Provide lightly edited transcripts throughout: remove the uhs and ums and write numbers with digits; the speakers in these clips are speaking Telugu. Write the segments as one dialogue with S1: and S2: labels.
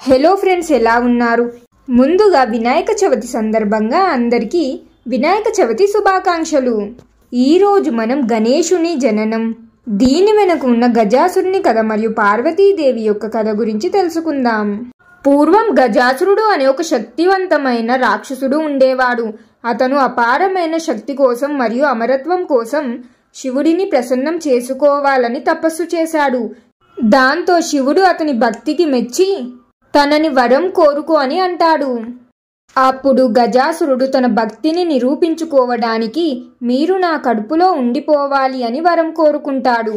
S1: హలో ఫ్రెండ్స్, ఎలా ఉన్నారు? ముందుగా వినాయక చవితి సందర్భంగా అందరికీ వినాయక చవితి శుభాకాంక్షలు. ఈరోజు మనం గణేశుని జననం, దీని వెనుక ఉన్న గజాసురుని కథ మరియు పార్వతీదేవి యొక్క కథ గురించి తెలుసుకుందాం. పూర్వం గజాసురుడు అనే ఒక శక్తివంతమైన రాక్షసుడు ఉండేవాడు. అతను అపారమైన శక్తి కోసం మరియు అమరత్వం కోసం శివుడిని ప్రసన్నం చేసుకోవాలని తపస్సు చేశాడు. దాంతో శివుడు అతని భక్తికి మెచ్చి తనని వరం కోరుకో అని అంటాడు. అప్పుడు గజాసురుడు తన భక్తిని నిరూపించుకోవడానికి మీరు నా కడుపులో ఉండిపోవాలి అని వరం కోరుకుంటాడు.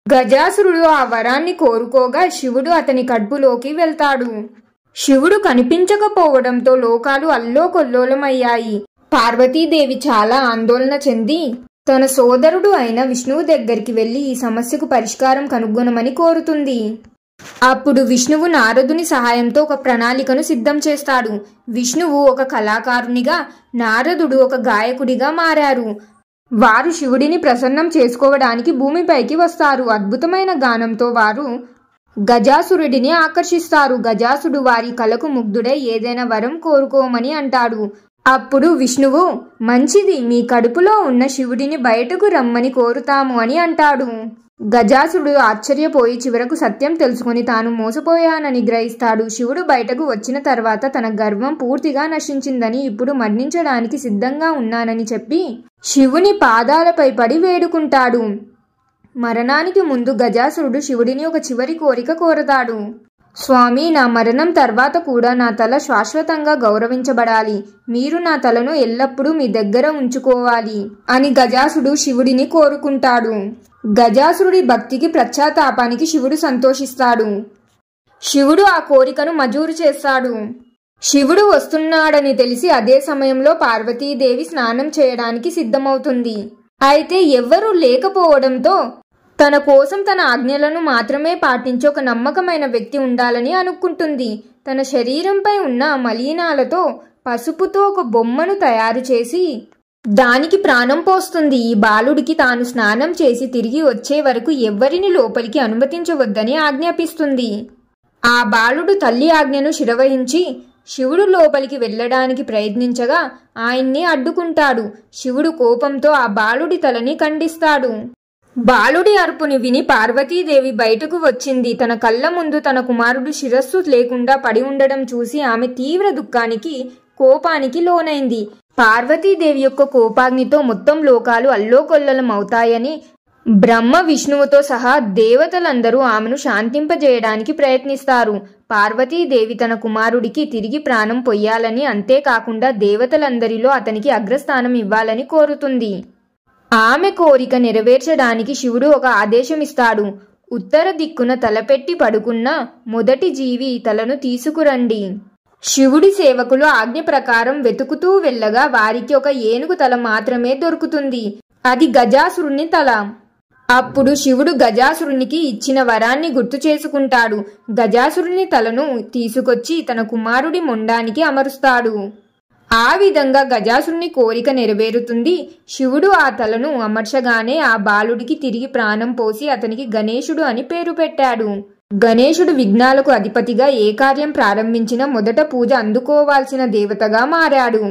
S1: గజాసురుడు ఆ వరాన్ని కోరుకోగా శివుడు అతని కడుపులోకి వెళ్తాడు. శివుడు కనిపించకపోవడంతో లోకాలు అల్లోకొల్లోలమయ్యాయి. పార్వతీదేవి చాలా ఆందోళన చెంది తన సోదరుడు అయిన విష్ణువు దగ్గరికి వెళ్లి ఈ సమస్యకు పరిష్కారం కనుగొనమని కోరుతుంది. అప్పుడు విష్ణువు నారదుని సహాయంతో ఒక ప్రణాళికను సిద్ధం చేస్తాడు. విష్ణువు ఒక కళాకారునిగా, నారదుడు ఒక గాయకుడిగా మారారు. వారు శివుడిని ప్రసన్నం చేసుకోవడానికి భూమిపైకి వస్తారు. అద్భుతమైన గానంతో వారు గజాసురుడిని ఆకర్షిస్తారు. గజాసుడు వారి కళకు ముగ్ధుడై ఏదైనా వరం కోరుకోమని అంటాడు. అప్పుడు విష్ణువు, మంచిది, మీ కడుపులో ఉన్న శివుడిని బయటకు రమ్మని కోరుతాము అని అంటాడు. గజాసురుడు ఆశ్చర్యపోయి చివరకు సత్యం తెలుసుకుని తాను మోసపోయానని గ్రహిస్తాడు. శివుడు బయటకు వచ్చిన తర్వాత తన గర్వం పూర్తిగా నశించిందని, ఇప్పుడు మరణించడానికి సిద్ధంగా ఉన్నానని చెప్పి శివుని పాదాలపై పడి వేడుకుంటాడు. మరణానికి ముందు గజాసురుడు శివుడిని ఒక చివరి కోరిక కోరతాడు. స్వామి, నా మరణం తర్వాత కూడా నా తల శాశ్వతంగా గౌరవించబడాలి. మీరు నా తలను ఎల్లప్పుడూ మీ దగ్గర ఉంచుకోవాలి అని గజాసురుడు శివుడిని కోరుకుంటాడు. గజాసురుడి భక్తికి పశ్చాత్తాపానికి శివుడు సంతోషిస్తాడు. శివుడు ఆ కోరికను మంజూరు చేస్తాడు. శివుడు వస్తున్నాడని తెలిసి అదే సమయంలో పార్వతీదేవి స్నానం చేయడానికి సిద్ధమవుతుంది. అయితే ఎవ్వరూ లేకపోవడంతో తన కోసం తన ఆజ్ఞలను మాత్రమే పాటించే ఒక నమ్మకమైన వ్యక్తి ఉండాలని అనుకుంటుంది. తన శరీరంపై ఉన్న మలినాలతో పసుపుతో ఒక బొమ్మను తయారు చేసి దానికి ప్రాణం పోస్తుంది. ఈ బాలుడికి తాను స్నానం చేసి తిరిగి వచ్చే వరకు ఎవ్వరిని లోపలికి అనుమతించవద్దని ఆజ్ఞాపిస్తుంది. ఆ బాలుడు తల్లి ఆజ్ఞను శిరవహించి శివుడు లోపలికి వెళ్ళడానికి ప్రయత్నించగా ఆయన్ని అడ్డుకుంటాడు. శివుడు కోపంతో ఆ బాలుడి తలని ఖండిస్తాడు. బాలుడి అరుపుని విని పార్వతీదేవి బయటకు వచ్చింది. తన కళ్ళ ముందు తన కుమారుడు శిరస్సు లేకుండా పడి ఉండడం చూసి ఆమె తీవ్ర దుఃఖానికి, కోపానికి లోనైంది. పార్వతీదేవి యొక్క కోపాగ్నితో మొత్తం లోకాలు అల్లోకొల్లలం అవుతాయని బ్రహ్మ, విష్ణువుతో సహా దేవతలందరూ ఆమెను శాంతింపజేయడానికి ప్రయత్నిస్తారు. పార్వతీదేవి తన కుమారుడికి తిరిగి ప్రాణం పొయ్యాలని, అంతేకాకుండా దేవతలందరిలో అతనికి అగ్రస్థానం ఇవ్వాలని కోరుతుంది. ఆమె కోరిక నెరవేర్చడానికి శివుడు ఒక ఆదేశం ఇస్తాడు. ఉత్తర దిక్కున తలపెట్టి పడుకున్న మొదటి జీవి తలను తీసుకురండి. శివుడి సేవకులు ఆజ్ఞ ప్రకారం వెతుకుతూ వెళ్ళగా వారికి ఒక ఏనుగు తల మాత్రమే దొరుకుతుంది. అది గజాసురుని తల. అప్పుడు శివుడు గజాసురునికి ఇచ్చిన వరాన్ని గుర్తు చేసుకుంటాడు. గజాసురుని తలను తీసుకొచ్చి తన కుమారుడి మొండానికి అమరుస్తాడు. ఆ విధంగా గజాసురుని కోరిక నెరవేరుతుంది. శివుడు ఆ తలను అమర్చగానే ఆ బాలుడికి తిరిగి ప్రాణం పోసి అతనికి గణేశుడు అని పేరు పెట్టాడు. గణేశుడు విఘ్నాలకు అధిపతిగా ఏ కార్యం ప్రారంభించినా మొదట పూజ అందుకోవాల్సిన దేవతగా మారాడు.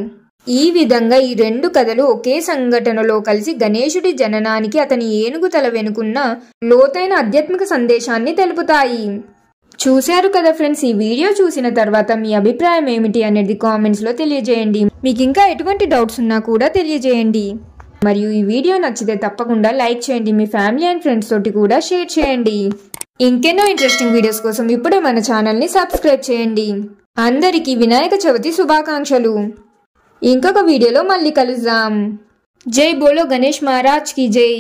S1: ఈ విధంగా ఈ రెండు కథలు ఒకే సంఘటనలో కలిసి గణేశుడి జననానికి, అతని ఏనుగు తల వెనుకున్న లోతైన ఆధ్యాత్మిక సందేశాన్ని తెలుపుతాయి. చూశారు కదా ఫ్రెండ్స్, ఈ వీడియో చూసిన తర్వాత మీ అభిప్రాయం ఏమిటి అనేది కామెంట్స్లో తెలియజేయండి. మీకు ఇంకా ఎటువంటి డౌట్స్ ఉన్నా కూడా తెలియజేయండి. మరియు ఈ వీడియో నచ్చితే తప్పకుండా లైక్ చేయండి. మీ ఫ్యామిలీ అండ్ ఫ్రెండ్స్ తోటి కూడా షేర్ చేయండి. ఇంకెన్నో ఇంట్రెస్టింగ్ వీడియోస్ కోసం ఇప్పుడే మన ఛానల్ని సబ్స్క్రైబ్ చేయండి. అందరికీ వినాయక చవితి శుభాకాంక్షలు. ఇంకొక వీడియోలో మళ్ళీ కలుద్దాం. జై బోలో గణేష్ మహారాజ్ కి జై.